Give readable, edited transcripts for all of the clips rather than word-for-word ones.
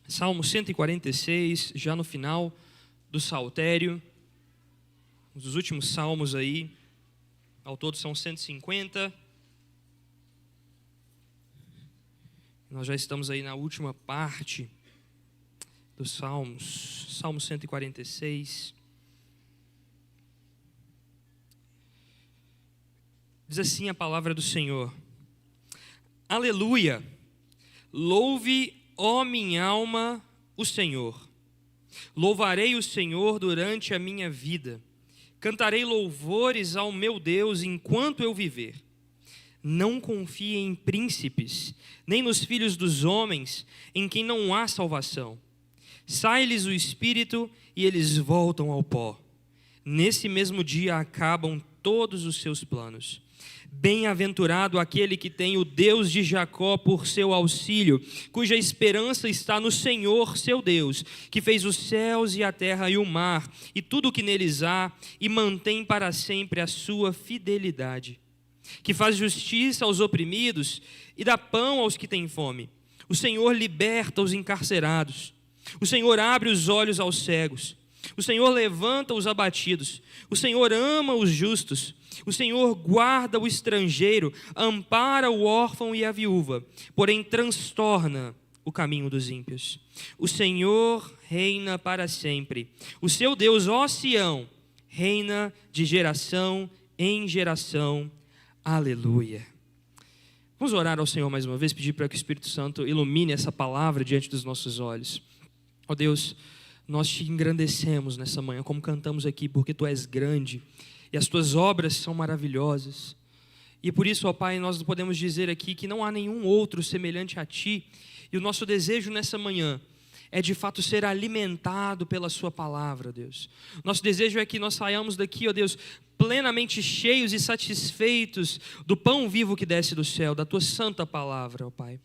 Salmo 146, já no final do saltério, um dos últimos salmos aí, ao todo são 150. Nós já estamos aí na última parte dos salmos, Salmo 146. Diz assim a palavra do Senhor: Aleluia, louve, ó minha alma, o Senhor. Louvarei o Senhor durante a minha vida. Cantarei louvores ao meu Deus enquanto eu viver. Não confie em príncipes, nem nos filhos dos homens, em quem não há salvação. Sai-lhes o espírito e eles voltam ao pó. Nesse mesmo dia acabam todos os seus planos. Bem-aventurado aquele que tem o Deus de Jacó por seu auxílio, cuja esperança está no Senhor, seu Deus, que fez os céus e a terra e o mar, e tudo o que neles há, e mantém para sempre a sua fidelidade. Que faz justiça aos oprimidos e dá pão aos que têm fome. O Senhor liberta os encarcerados. O Senhor abre os olhos aos cegos. O Senhor levanta os abatidos. O Senhor ama os justos. O Senhor guarda o estrangeiro, ampara o órfão e a viúva, porém transtorna o caminho dos ímpios. O Senhor reina para sempre. O seu Deus, ó Sião, reina de geração em geração. Aleluia. Vamos orar ao Senhor mais uma vez, pedir para que o Espírito Santo ilumine essa palavra diante dos nossos olhos. Ó Deus, nós te engrandecemos nessa manhã, como cantamos aqui, porque Tu és grande e as Tuas obras são maravilhosas. E por isso, ó Pai, nós podemos dizer aqui que não há nenhum outro semelhante a Ti. E o nosso desejo nessa manhã é de fato ser alimentado pela Sua palavra, Deus. Nosso desejo é que nós saiamos daqui, ó Deus, plenamente cheios e satisfeitos do pão vivo que desce do céu, da Tua santa palavra, ó Pai.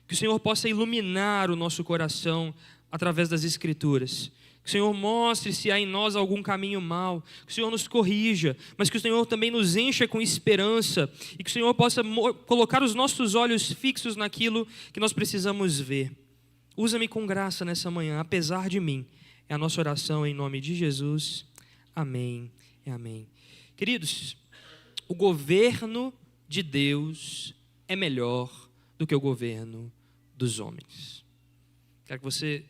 Que o Senhor possa iluminar o nosso coração através das Escrituras. Que o Senhor mostre se há em nós algum caminho mau, que o Senhor nos corrija, mas que o Senhor também nos encha com esperança e que o Senhor possa colocar os nossos olhos fixos naquilo que nós precisamos ver. Usa-me com graça nessa manhã, apesar de mim. É a nossa oração em nome de Jesus. Amém e amém. Queridos, o governo de Deus é melhor do que o governo dos homens. Quero que você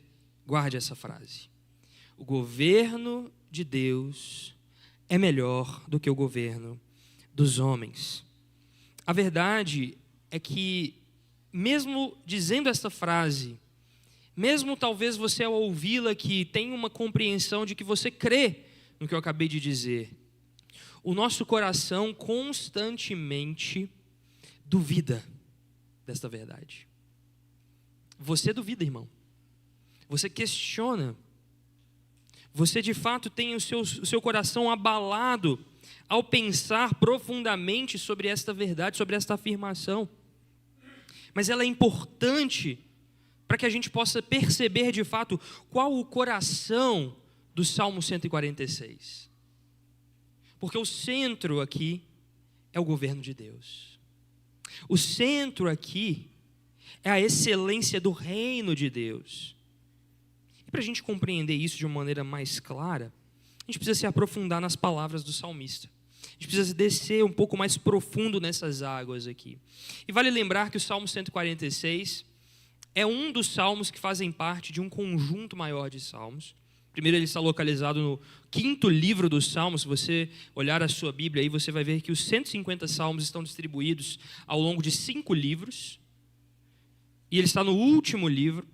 guarde essa frase. O governo de Deus é melhor do que o governo dos homens. A verdade é que, mesmo dizendo essa frase, mesmo talvez você ao ouvi-la que tenha uma compreensão de que você crê no que eu acabei de dizer, o nosso coração constantemente duvida desta verdade. Você duvida, irmão. Você questiona. Você de fato tem o seu coração abalado ao pensar profundamente sobre esta verdade, sobre esta afirmação. Mas ela é importante para que a gente possa perceber de fato qual o coração do Salmo 146. Porque o centro aqui é o governo de Deus. O centro aqui é a excelência do reino de Deus. E para a gente compreender isso de uma maneira mais clara, a gente precisa se aprofundar nas palavras do salmista. A gente precisa descer um pouco mais profundo nessas águas aqui. E vale lembrar que o Salmo 146 é um dos salmos que fazem parte de um conjunto maior de salmos. Primeiro, ele está localizado no 5º livro dos Salmos. Se você olhar a sua Bíblia aí, você vai ver que os 150 salmos estão distribuídos ao longo de 5 livros. E ele está no último livro.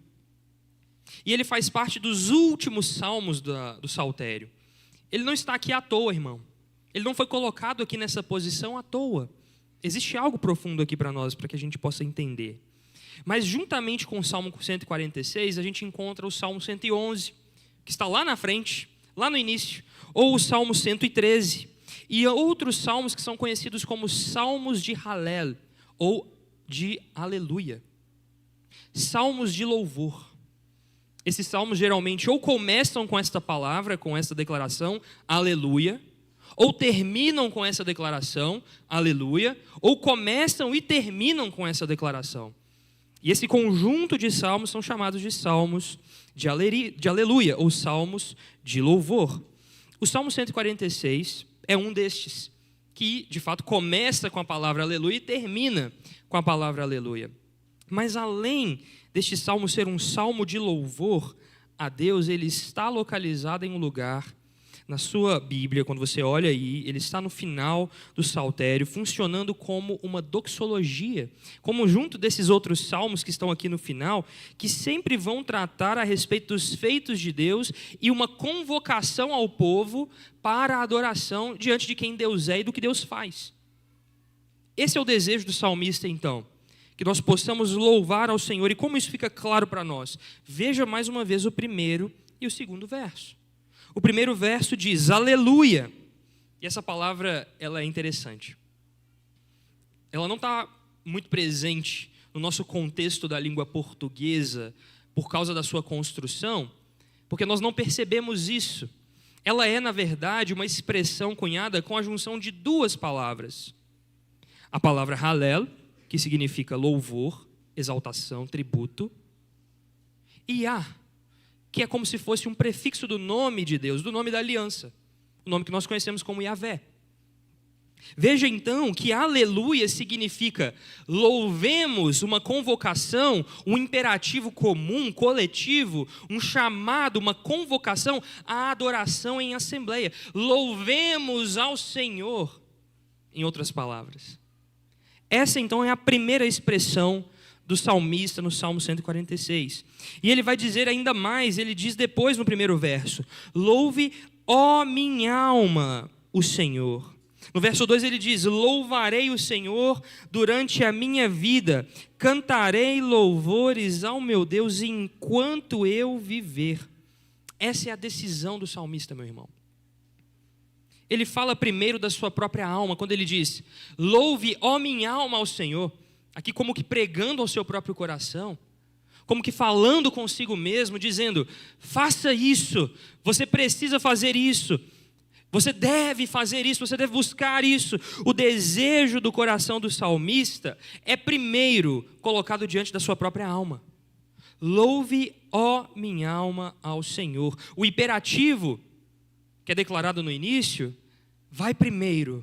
E ele faz parte dos últimos salmos do saltério. Ele não está aqui à toa, irmão. Ele não foi colocado aqui nessa posição à toa. Existe algo profundo aqui para nós, para que a gente possa entender. Mas juntamente com o Salmo 146, a gente encontra o Salmo 111, que está lá na frente, lá no início, ou o Salmo 113, e outros salmos que são conhecidos como Salmos de Halel, ou de Aleluia. Salmos de louvor. Esses salmos geralmente ou começam com esta palavra, com essa declaração, aleluia, ou terminam com essa declaração, aleluia, ou começam e terminam com essa declaração. E esse conjunto de salmos são chamados de salmos de aleluia, ou salmos de louvor. O Salmo 146 é um destes, que de fato começa com a palavra aleluia e termina com a palavra aleluia. Mas além deste salmo ser um salmo de louvor a Deus, ele está localizado em um lugar na sua Bíblia, quando você olha aí, ele está no final do saltério, funcionando como uma doxologia, como junto desses outros salmos que estão aqui no final, que sempre vão tratar a respeito dos feitos de Deus e uma convocação ao povo para a adoração diante de quem Deus é e do que Deus faz. Esse é o desejo do salmista, então, que nós possamos louvar ao Senhor. E como isso fica claro para nós? Veja mais uma vez o primeiro e o segundo verso. O primeiro verso diz, aleluia. E essa palavra, ela é interessante. Ela não está muito presente no nosso contexto da língua portuguesa por causa da sua construção, porque nós não percebemos isso. Ela é, na verdade, uma expressão cunhada com a junção de duas palavras. A palavra halel, que significa louvor, exaltação, tributo, e que é como se fosse um prefixo do nome de Deus, do nome da aliança, o nome que nós conhecemos como Yahvé. Veja então que aleluia significa louvemos, uma convocação, um imperativo comum, coletivo, um chamado, uma convocação à adoração em assembleia. Louvemos ao Senhor, em outras palavras. Essa então é a primeira expressão do salmista no Salmo 146. E ele vai dizer ainda mais, ele diz depois no primeiro verso, louve, ó minha alma, o Senhor. No verso 2 ele diz, louvarei o Senhor durante a minha vida, cantarei louvores ao meu Deus enquanto eu viver. Essa é a decisão do salmista, meu irmão. Ele fala primeiro da sua própria alma, quando ele diz, louve, ó minha alma, ao Senhor. Aqui como que pregando ao seu próprio coração, como que falando consigo mesmo, dizendo, faça isso, você precisa fazer isso, você deve fazer isso, você deve buscar isso. O desejo do coração do salmista é primeiro colocado diante da sua própria alma. Louve, ó minha alma, ao Senhor. O imperativo, que é declarado no início, vai primeiro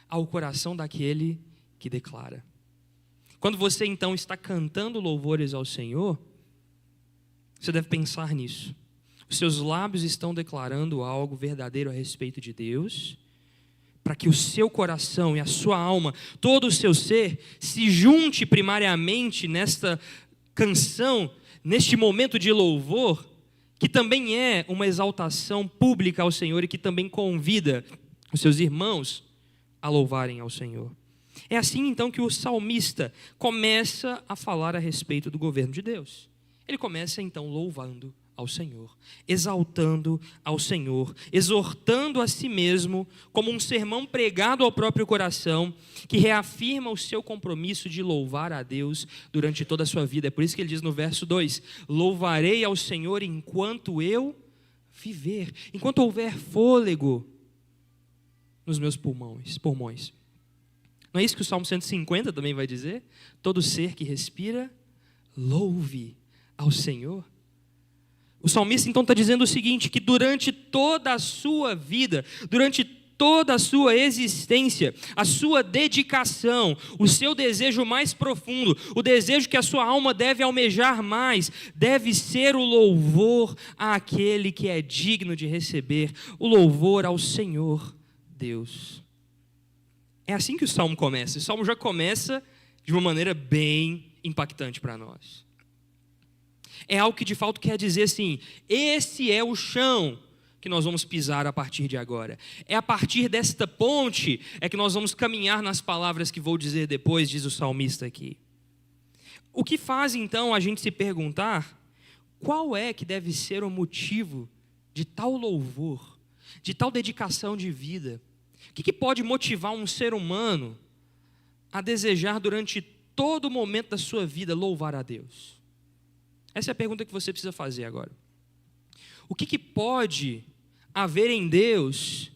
ao coração daquele que declara. Quando você então está cantando louvores ao Senhor, você deve pensar nisso. Os seus lábios estão declarando algo verdadeiro a respeito de Deus, para que o seu coração e a sua alma, todo o seu ser, se junte primariamente nesta canção, neste momento de louvor, que também é uma exaltação pública ao Senhor e que também convida os seus irmãos a louvarem ao Senhor. É assim então que o salmista começa a falar a respeito do governo de Deus. Ele começa então louvando ao Senhor, exaltando ao Senhor, exortando a si mesmo como um sermão pregado ao próprio coração, que reafirma o seu compromisso de louvar a Deus durante toda a sua vida. É por isso que ele diz no verso 2, louvarei ao Senhor enquanto eu viver, enquanto houver fôlego nos meus pulmões. Não é isso que o Salmo 150 também vai dizer? Todo ser que respira, louve ao Senhor. O salmista então está dizendo o seguinte, que durante toda a sua vida, durante toda a sua existência, a sua dedicação, o seu desejo mais profundo, o desejo que a sua alma deve almejar mais, deve ser o louvor àquele que é digno de receber, o louvor ao Senhor Deus. É assim que o Salmo começa. O Salmo já começa de uma maneira bem impactante para nós. É algo que de fato quer dizer assim, esse é o chão que nós vamos pisar a partir de agora. É a partir desta ponte é que nós vamos caminhar nas palavras que vou dizer depois, diz o salmista aqui. O que faz então a gente se perguntar qual é que deve ser o motivo de tal louvor, de tal dedicação de vida? O que pode motivar um ser humano a desejar durante todo o momento da sua vida louvar a Deus? Essa é a pergunta que você precisa fazer agora. O que pode haver em Deus?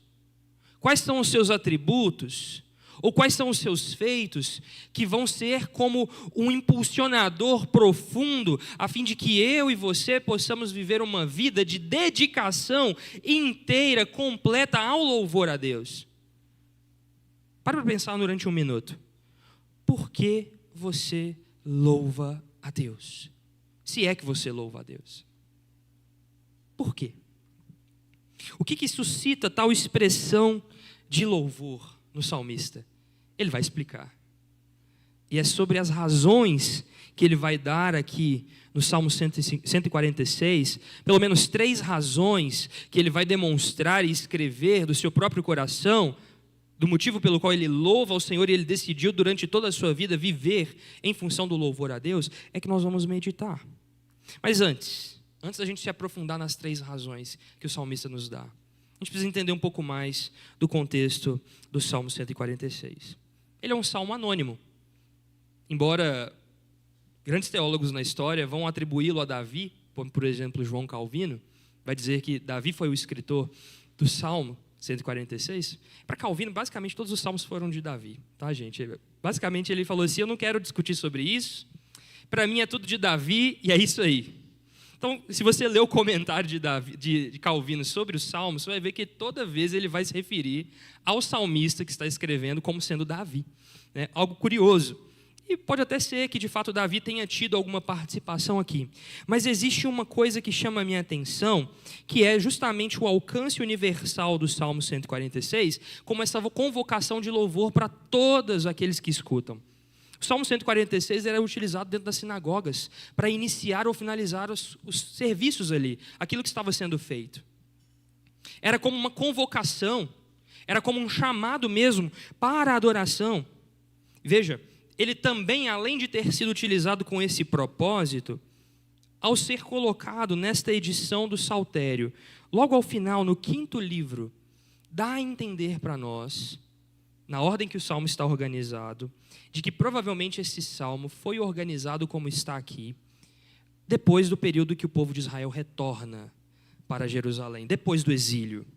Quais são os seus atributos? Ou quais são os seus feitos que vão ser como um impulsionador profundo, a fim de que eu e você possamos viver uma vida de dedicação inteira, completa ao louvor a Deus? Para pensar durante um minuto. Por que você louva a Deus? Se é que você louva a Deus. Por quê? O que suscita tal expressão de louvor no salmista? Ele vai explicar. E é sobre as razões que ele vai dar aqui no Salmo 146, pelo menos 3 razões que ele vai demonstrar e escrever do seu próprio coração, do motivo pelo qual ele louva ao Senhor e ele decidiu durante toda a sua vida viver em função do louvor a Deus, é que nós vamos meditar. Mas antes da gente se aprofundar nas 3 razões que o salmista nos dá, a gente precisa entender um pouco mais do contexto do Salmo 146. Ele é um salmo anônimo. Embora grandes teólogos na história vão atribuí-lo a Davi, como por exemplo João Calvino, vai dizer que Davi foi o escritor do Salmo 146. Para Calvino, basicamente todos os salmos foram de Davi, tá, gente? Basicamente ele falou assim: eu não quero discutir sobre isso, para mim é tudo de Davi e é isso aí. Então, se você ler o comentário de Calvino sobre os salmos, você vai ver que toda vez ele vai se referir ao salmista que está escrevendo como sendo Davi, né? Algo curioso. E pode até ser que de fato Davi tenha tido alguma participação aqui. Mas existe uma coisa que chama a minha atenção, que é justamente o alcance universal do Salmo 146, como essa convocação de louvor para todos aqueles que escutam. O Salmo 146 era utilizado dentro das sinagogas para iniciar ou finalizar os serviços ali, aquilo que estava sendo feito. Era como uma convocação, era como um chamado mesmo para a adoração. Veja, ele também, além de ter sido utilizado com esse propósito, ao ser colocado nesta edição do Saltério, logo ao final, no 5º livro, dá a entender para nós, na ordem que o salmo está organizado, de que provavelmente esse salmo foi organizado como está aqui, depois do período que o povo de Israel retorna para Jerusalém, depois do exílio.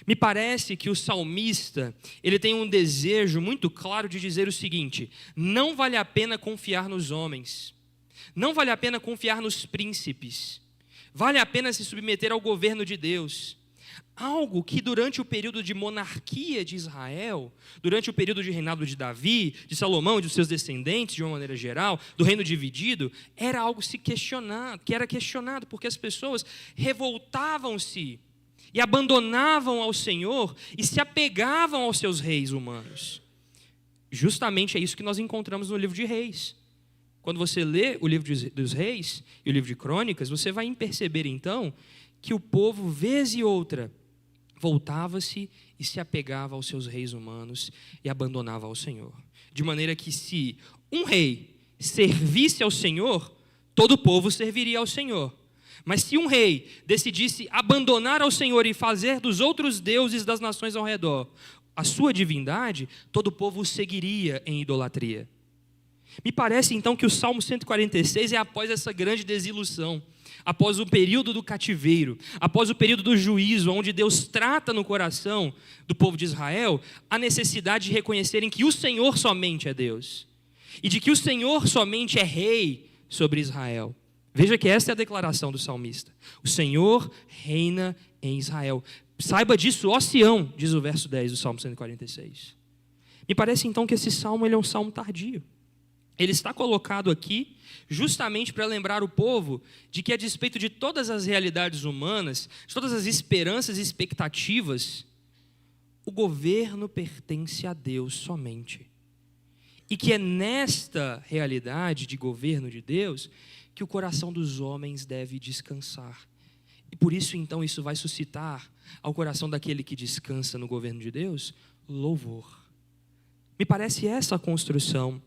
Me parece que o salmista, ele tem um desejo muito claro de dizer o seguinte: não vale a pena confiar nos homens, não vale a pena confiar nos príncipes, vale a pena se submeter ao governo de Deus. Algo que durante o período de monarquia de Israel, durante o período de reinado de Davi, de Salomão e dos seus descendentes, de uma maneira geral, do reino dividido, era algo que era questionado, porque as pessoas revoltavam-se e abandonavam ao Senhor e se apegavam aos seus reis humanos. Justamente é isso que nós encontramos no livro de Reis. Quando você lê o livro dos Reis e o livro de Crônicas, você vai perceber então que o povo, vez e outra, voltava-se e se apegava aos seus reis humanos e abandonava ao Senhor. De maneira que se um rei servisse ao Senhor, todo o povo serviria ao Senhor. Mas se um rei decidisse abandonar ao Senhor e fazer dos outros deuses das nações ao redor a sua divindade, todo o povo o seguiria em idolatria. Me parece então que o Salmo 146 é após essa grande desilusão, após o período do cativeiro, após o período do juízo, onde Deus trata no coração do povo de Israel a necessidade de reconhecerem que o Senhor somente é Deus e de que o Senhor somente é rei sobre Israel. Veja que essa é a declaração do salmista: o Senhor reina em Israel. Saiba disso, ó Sião, diz o verso 10 do Salmo 146. Me parece então que esse salmo ele é um salmo tardio. Ele está colocado aqui justamente para lembrar o povo de que, a despeito de todas as realidades humanas, de todas as esperanças e expectativas, o governo pertence a Deus somente. E que é nesta realidade de governo de Deus que o coração dos homens deve descansar. E por isso, então, isso vai suscitar ao coração daquele que descansa no governo de Deus louvor. Me parece essa a construção.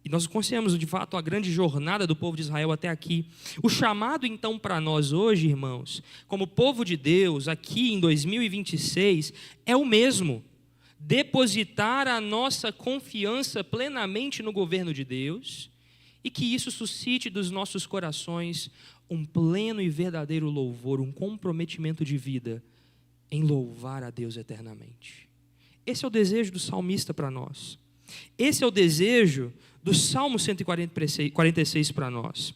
E nós conhecemos, de fato, a grande jornada do povo de Israel até aqui. O chamado, então, para nós hoje, irmãos, como povo de Deus, aqui em 2026, é o mesmo. Depositar a nossa confiança plenamente no governo de Deus e que isso suscite dos nossos corações um pleno e verdadeiro louvor, um comprometimento de vida em louvar a Deus eternamente. Esse é o desejo do salmista para nós. Esse é o desejo do Salmo 146 para nós.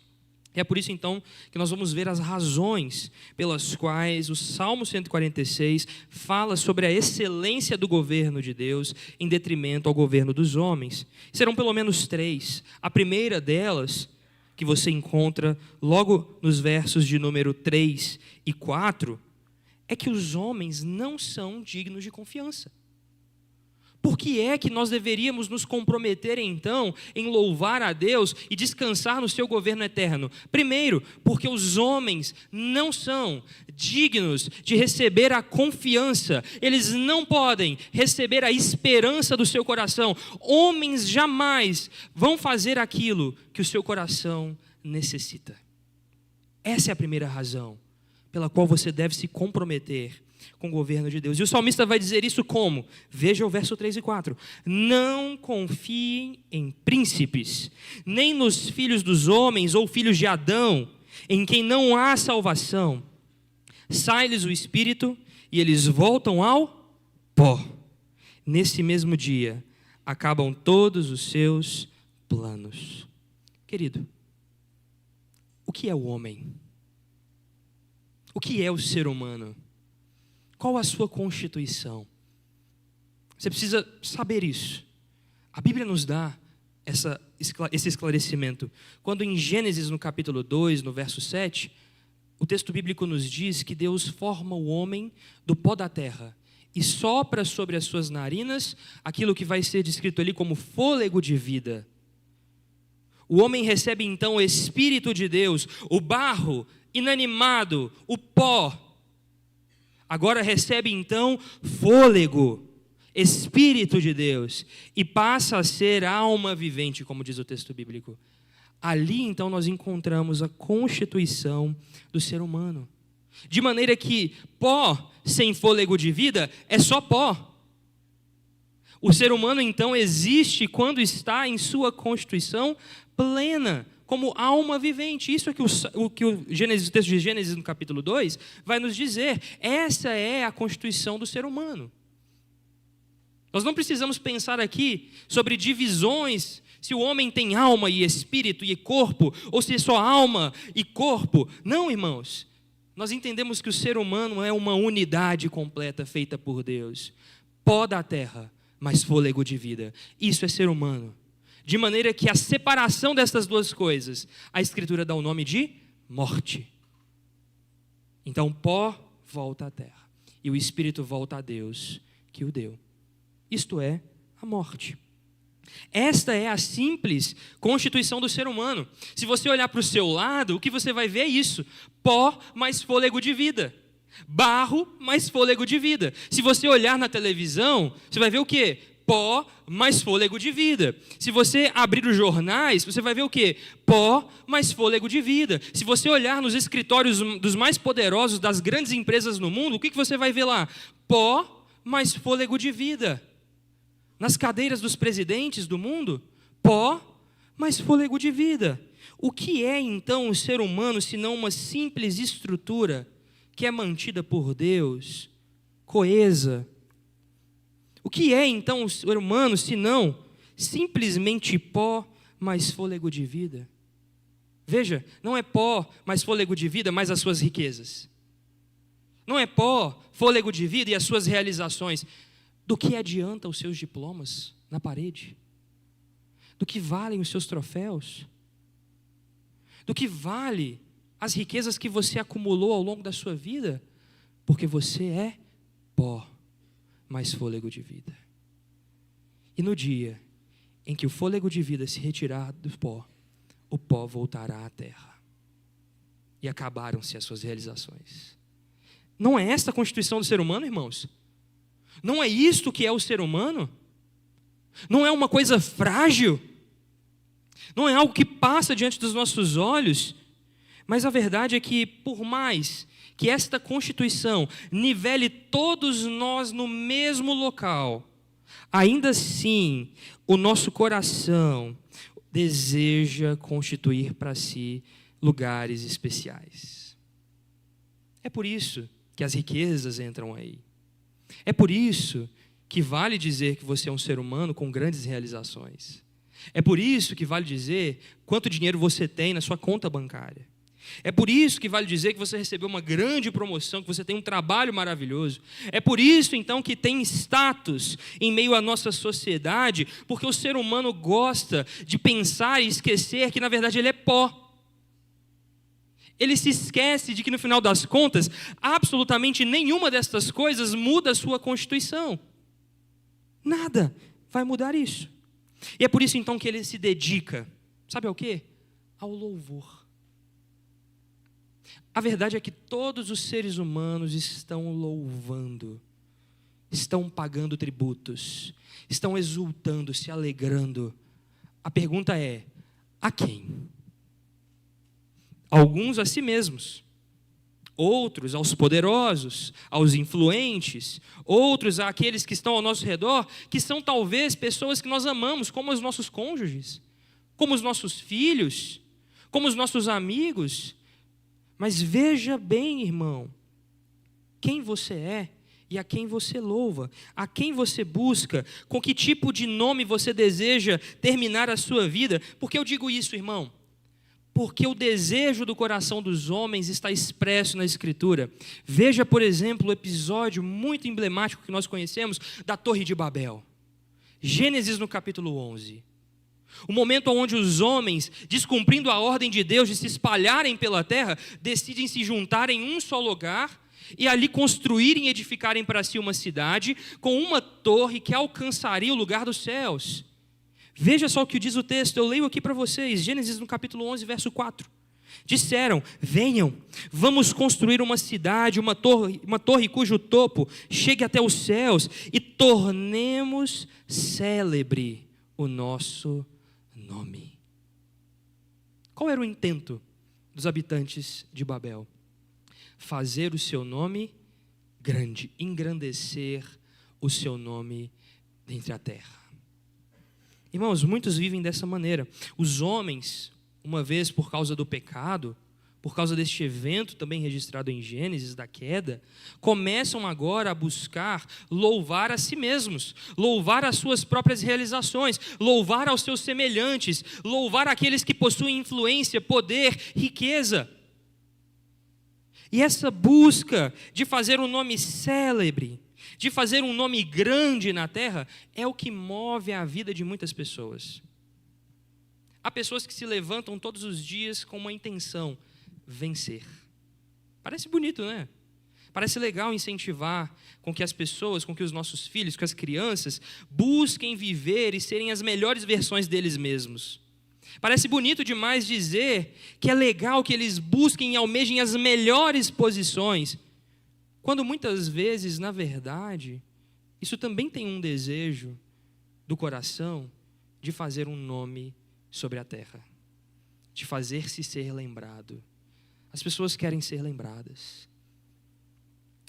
E é por isso, então, que nós vamos ver as razões pelas quais o Salmo 146 fala sobre a excelência do governo de Deus em detrimento ao governo dos homens. Serão pelo menos 3. A primeira delas, que você encontra logo nos versos de número 3 e 4, é que os homens não são dignos de confiança. Por que é que nós deveríamos nos comprometer, então, em louvar a Deus e descansar no seu governo eterno? Primeiro, porque os homens não são dignos de receber a confiança. Eles não podem receber a esperança do seu coração. Homens jamais vão fazer aquilo que o seu coração necessita. Essa é a primeira razão pela qual você deve se comprometer com o governo de Deus. E o salmista vai dizer isso como? Veja o verso 3 e 4. Não confiem em príncipes, nem nos filhos dos homens ou filhos de Adão, em quem não há salvação. Sai-lhes o espírito e eles voltam ao pó. Nesse mesmo dia, acabam todos os seus planos. Querido, o que é o homem? O que é o ser humano? Qual a sua constituição? Você precisa saber isso. A Bíblia nos dá esse esclarecimento. Quando em Gênesis, no capítulo 2, no verso 7, o texto bíblico nos diz que Deus forma o homem do pó da terra e sopra sobre as suas narinas aquilo que vai ser descrito ali como fôlego de vida. O homem recebe então o Espírito de Deus, o barro inanimado, o pó, agora recebe então fôlego, Espírito de Deus, e passa a ser alma vivente, como diz o texto bíblico. Ali então nós encontramos a constituição do ser humano. De maneira que pó sem fôlego de vida é só pó. O ser humano então existe quando está em sua constituição plena, como alma vivente. Isso é o texto de Gênesis, no capítulo 2, vai nos dizer. Essa é a constituição do ser humano. Nós não precisamos pensar aqui sobre divisões, se o homem tem alma e espírito e corpo, ou se é só alma e corpo. Não, irmãos. Nós entendemos que o ser humano é uma unidade completa feita por Deus. Pó da terra, mas fôlego de vida. Isso é ser humano. De maneira que a separação dessas duas coisas, a Escritura dá o nome de morte. Então, pó volta à terra e o Espírito volta a Deus que o deu. Isto é, a morte. Esta é a simples constituição do ser humano. Se você olhar para o seu lado, o que você vai ver é isso: pó mais fôlego de vida. Barro mais fôlego de vida. Se você olhar na televisão, você vai ver o quê? Pó mais fôlego de vida. Se você abrir os jornais, você vai ver o quê? Pó mais fôlego de vida. Se você olhar nos escritórios dos mais poderosos das grandes empresas no mundo, o que você vai ver lá? Pó mais fôlego de vida. Nas cadeiras dos presidentes do mundo, pó mais fôlego de vida. O que é então o ser humano, se não uma simples estrutura que é mantida por Deus, coesa? O que é então o ser humano, se não simplesmente pó mais fôlego de vida? Veja, não é pó mais fôlego de vida, mais as suas riquezas. Não é pó, fôlego de vida e as suas realizações. Do que adianta os seus diplomas na parede? Do que valem os seus troféus? Do que vale as riquezas que você acumulou ao longo da sua vida? Porque você é pó mais fôlego de vida. E no dia em que o fôlego de vida se retirar do pó, o pó voltará à terra. E acabaram-se as suas realizações. Não é esta a constituição do ser humano, irmãos? Não é isto que é o ser humano? Não é uma coisa frágil? Não é algo que passa diante dos nossos olhos? Mas a verdade é que, por mais que esta constituição nivele todos nós no mesmo local, ainda assim, o nosso coração deseja constituir para si lugares especiais. É por isso que as riquezas entram aí. É por isso que vale dizer que você é um ser humano com grandes realizações. É por isso que vale dizer quanto dinheiro você tem na sua conta bancária. É por isso que vale dizer que você recebeu uma grande promoção, que você tem um trabalho maravilhoso. É por isso, então, que tem status em meio à nossa sociedade, porque o ser humano gosta de pensar e esquecer que, na verdade, ele é pó. Ele se esquece de que, no final das contas, absolutamente nenhuma destas coisas muda a sua constituição. Nada vai mudar isso. E é por isso, então, que ele se dedica, sabe ao quê? Ao louvor. A verdade é que todos os seres humanos estão louvando, estão pagando tributos, estão exultando, se alegrando. A pergunta é, a quem? Alguns a si mesmos, outros aos poderosos, aos influentes, outros àqueles que estão ao nosso redor, que são talvez pessoas que nós amamos, como os nossos cônjuges, como os nossos filhos, como os nossos amigos. Mas veja bem, irmão, quem você é e a quem você louva, a quem você busca, com que tipo de nome você deseja terminar a sua vida. Por que eu digo isso, irmão? Porque o desejo do coração dos homens está expresso na Escritura. Veja, por exemplo, o episódio muito emblemático que nós conhecemos da Torre de Babel. Gênesis no capítulo 11. O momento onde os homens, descumprindo a ordem de Deus de se espalharem pela terra, decidem se juntar em um só lugar e ali construírem e edificarem para si uma cidade com uma torre que alcançaria o lugar dos céus. Veja só o que diz o texto, eu leio aqui para vocês, Gênesis no capítulo 11, verso 4. Disseram, venham, vamos construir uma cidade, uma torre cujo topo chegue até os céus e tornemos célebre o nosso nome. Qual era o intento dos habitantes de Babel? Fazer o seu nome grande, engrandecer o seu nome entre a terra. Irmãos, muitos vivem dessa maneira. Os homens, uma vez por causa do pecado, por causa deste evento também registrado em Gênesis, da queda, começam agora a buscar louvar a si mesmos, louvar as suas próprias realizações, louvar aos seus semelhantes, louvar aqueles que possuem influência, poder, riqueza. E essa busca de fazer um nome célebre, de fazer um nome grande na terra, é o que move a vida de muitas pessoas. Há pessoas que se levantam todos os dias com uma intenção: vencer. Parece bonito, né? Parece legal incentivar com que as pessoas, com que os nossos filhos, com as crianças, busquem viver e serem as melhores versões deles mesmos. Parece bonito demais dizer que é legal que eles busquem e almejem as melhores posições, quando muitas vezes, na verdade, isso também tem um desejo do coração de fazer um nome sobre a terra, de fazer-se ser lembrado. As pessoas querem ser lembradas.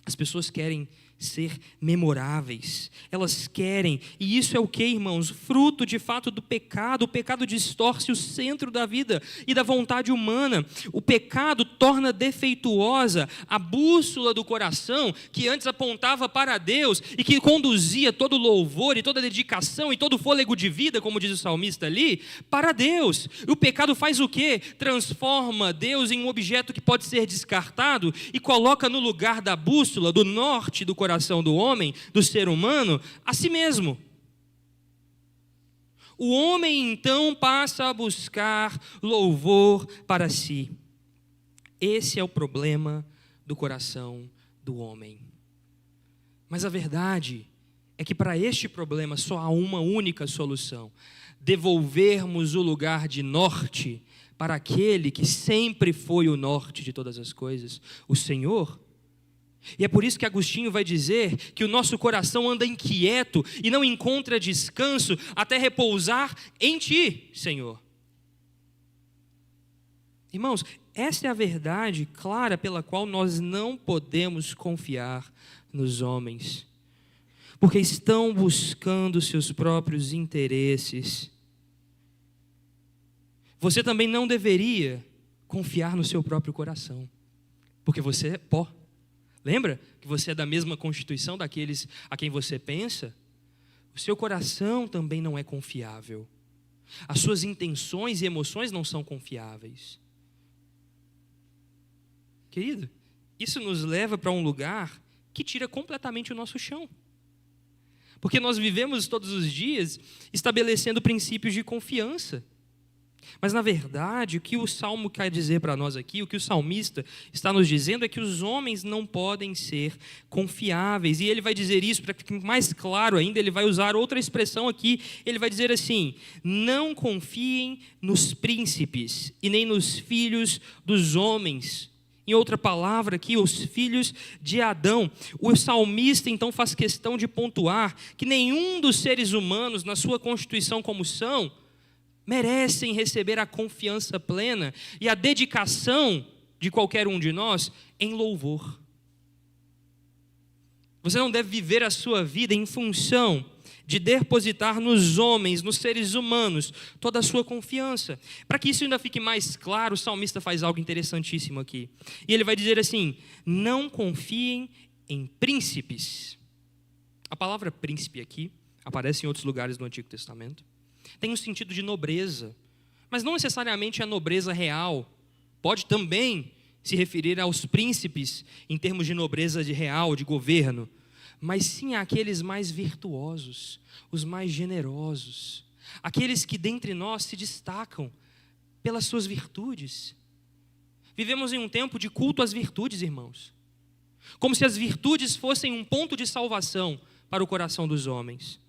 As pessoas querem ser memoráveis. Elas querem, e isso é o que, irmãos? Fruto de fato do pecado. O pecado distorce o centro da vida e da vontade humana. O pecado torna defeituosa a bússola do coração que antes apontava para Deus e que conduzia todo louvor e toda dedicação e todo fôlego de vida, como diz o salmista ali, para Deus. E o pecado faz o quê? Transforma Deus em um objeto que pode ser descartado e coloca no lugar da bússola, do norte do coração do homem, do ser humano, a si mesmo. O homem então passa a buscar louvor para si. Esse é o problema do coração do homem. Mas a verdade é que para este problema só há uma única solução: devolvermos o lugar de norte para aquele que sempre foi o norte de todas as coisas, o Senhor. E é por isso que Agostinho vai dizer que o nosso coração anda inquieto e não encontra descanso até repousar em Ti, Senhor. Irmãos, essa é a verdade clara pela qual nós não podemos confiar nos homens, porque estão buscando seus próprios interesses. Você também não deveria confiar no seu próprio coração, porque você é pó. Lembra que você é da mesma constituição daqueles a quem você pensa? o seu coração também não é confiável. As suas intenções e emoções não são confiáveis. Querido, isso nos leva para um lugar que tira completamente o nosso chão. Porque nós vivemos todos os dias estabelecendo princípios de confiança. Mas, na verdade, o que o Salmo quer dizer para nós aqui, o que o salmista está nos dizendo é que os homens não podem ser confiáveis. E ele vai dizer isso, para que fique mais claro ainda, ele vai usar outra expressão aqui. Ele vai dizer assim: não confiem nos príncipes e nem nos filhos dos homens. Em outra palavra aqui, os filhos de Adão. O salmista então faz questão de pontuar que nenhum dos seres humanos, na sua constituição como são, merecem receber a confiança plena e a dedicação de qualquer um de nós em louvor. Você não deve viver a sua vida em função de depositar nos homens, nos seres humanos, toda a sua confiança. Para que isso ainda fique mais claro, o salmista faz algo interessantíssimo aqui. E ele vai dizer assim: não confiem em príncipes. A palavra príncipe aqui aparece em outros lugares do Antigo Testamento. Tem um sentido de nobreza, mas não necessariamente a nobreza real. Pode também se referir aos príncipes em termos de nobreza de real, de governo, mas sim àqueles mais virtuosos, os mais generosos, aqueles que dentre nós se destacam pelas suas virtudes. Vivemos em um tempo de culto às virtudes, irmãos, como se as virtudes fossem um ponto de salvação para o coração dos homens.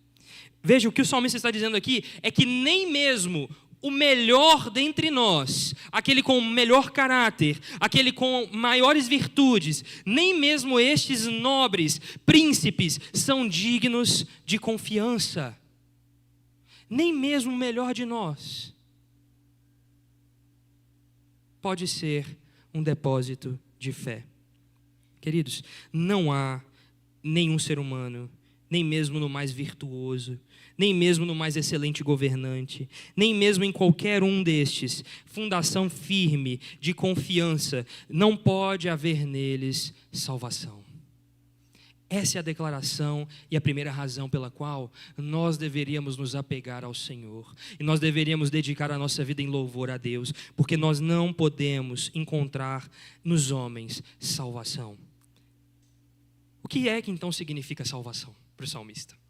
Veja, o que o salmista está dizendo aqui é que nem mesmo o melhor dentre nós, aquele com melhor caráter, aquele com maiores virtudes, nem mesmo estes nobres príncipes são dignos de confiança. Nem mesmo o melhor de nós pode ser um depósito de fé. Queridos, não há nenhum ser humano, nem mesmo no mais virtuoso, nem mesmo no mais excelente governante, nem mesmo em qualquer um destes, fundação firme de confiança, não pode haver neles salvação. Essa é a declaração e a primeira razão pela qual nós deveríamos nos apegar ao Senhor. E nós deveríamos dedicar a nossa vida em louvor a Deus, porque nós não podemos encontrar nos homens salvação. O que é que então significa salvação para o salmista?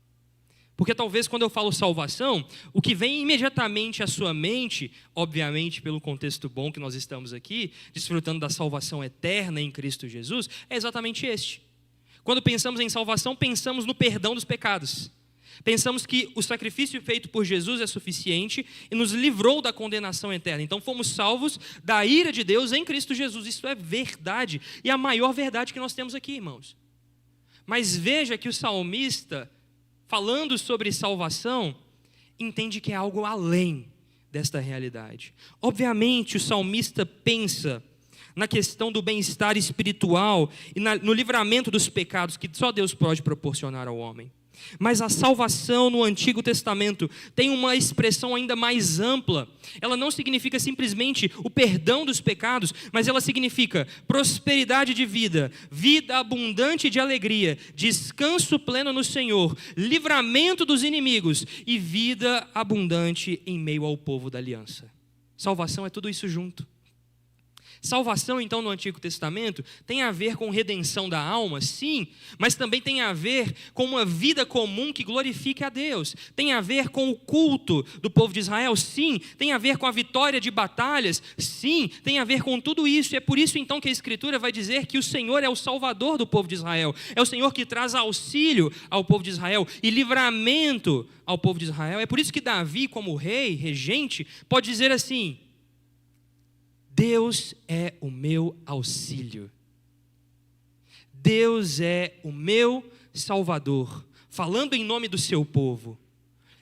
Porque talvez quando eu falo salvação, o que vem imediatamente à sua mente, obviamente pelo contexto bom que nós estamos aqui, desfrutando da salvação eterna em Cristo Jesus, é exatamente este. Quando pensamos em salvação, pensamos no perdão dos pecados. Pensamos que o sacrifício feito por Jesus é suficiente e nos livrou da condenação eterna. Então fomos salvos da ira de Deus em Cristo Jesus. Isso é verdade e a maior verdade que nós temos aqui, irmãos. Mas veja que o salmista, falando sobre salvação, entende que é algo além desta realidade. Obviamente, o salmista pensa na questão do bem-estar espiritual e no livramento dos pecados que só Deus pode proporcionar ao homem. Mas a salvação no Antigo Testamento tem uma expressão ainda mais ampla. Ela não significa simplesmente o perdão dos pecados, mas ela significa prosperidade de vida, vida abundante de alegria, descanso pleno no Senhor, livramento dos inimigos e vida abundante em meio ao povo da aliança. Salvação é tudo isso junto. Salvação, então, no Antigo Testamento tem a ver com redenção da alma, sim, mas também tem a ver com uma vida comum que glorifique a Deus. Tem a ver com o culto do povo de Israel, sim. Tem a ver com a vitória de batalhas, sim. Tem a ver com tudo isso. E é por isso, então, que a Escritura vai dizer que o Senhor é o Salvador do povo de Israel. É o Senhor que traz auxílio ao povo de Israel e livramento ao povo de Israel. É por isso que Davi, como rei, regente, pode dizer assim: Deus é o meu auxílio. Deus é o meu Salvador, falando em nome do seu povo.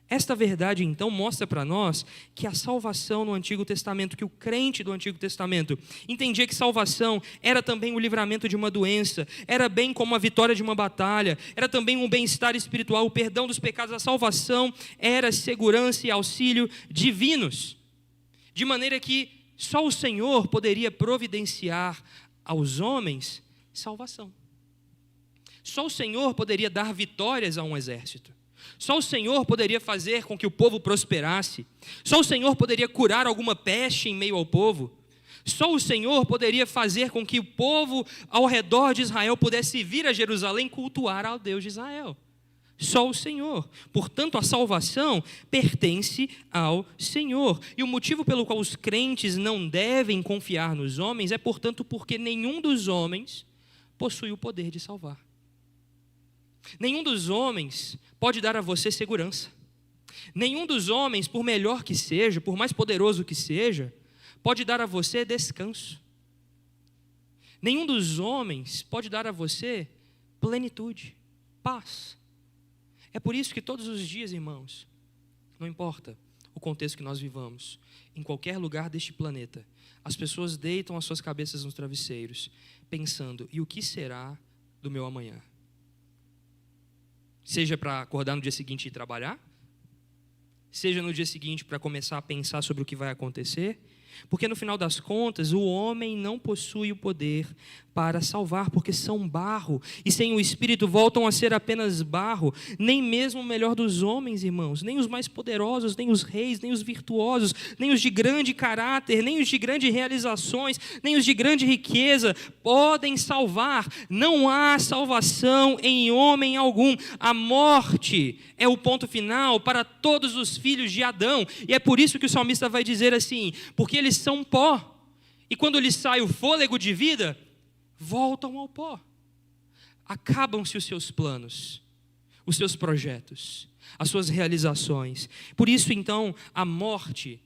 Esta verdade, então, mostra para nós que a salvação no Antigo Testamento, que o crente do Antigo Testamento entendia que salvação era também o livramento de uma doença, era bem como a vitória de uma batalha, era também um bem-estar espiritual, o perdão dos pecados. A salvação era segurança e auxílio divinos, de maneira que só o Senhor poderia providenciar aos homens salvação. Só o Senhor poderia dar vitórias a um exército. Só o Senhor poderia fazer com que o povo prosperasse. Só o Senhor poderia curar alguma peste em meio ao povo. Só o Senhor poderia fazer com que o povo ao redor de Israel pudesse vir a Jerusalém cultuar ao Deus de Israel. Só o Senhor. Portanto, a salvação pertence ao Senhor. E o motivo pelo qual os crentes não devem confiar nos homens é, portanto, porque nenhum dos homens possui o poder de salvar. Nenhum dos homens pode dar a você segurança. Nenhum dos homens, por melhor que seja, por mais poderoso que seja, pode dar a você descanso. Nenhum dos homens pode dar a você plenitude, paz. É por isso que todos os dias, irmãos, não importa o contexto que nós vivamos, em qualquer lugar deste planeta, as pessoas deitam as suas cabeças nos travesseiros, pensando, e o que será do meu amanhã? Seja para acordar no dia seguinte e trabalhar, seja no dia seguinte para começar a pensar sobre o que vai acontecer, porque no final das contas o homem não possui o poder para salvar, porque são barro, e sem o Espírito voltam a ser apenas barro. Nem mesmo o melhor dos homens, irmãos, nem os mais poderosos, nem os reis, nem os virtuosos, nem os de grande caráter, nem os de grandes realizações, nem os de grande riqueza podem salvar. Não há salvação em homem algum. A morte é o ponto final para todos os filhos de Adão, e é por isso que o salmista vai dizer assim, porque eles são pó, e quando lhes sai o fôlego de vida, voltam ao pó. Acabam-se os seus planos, os seus projetos, as suas realizações. Por isso, então, a morte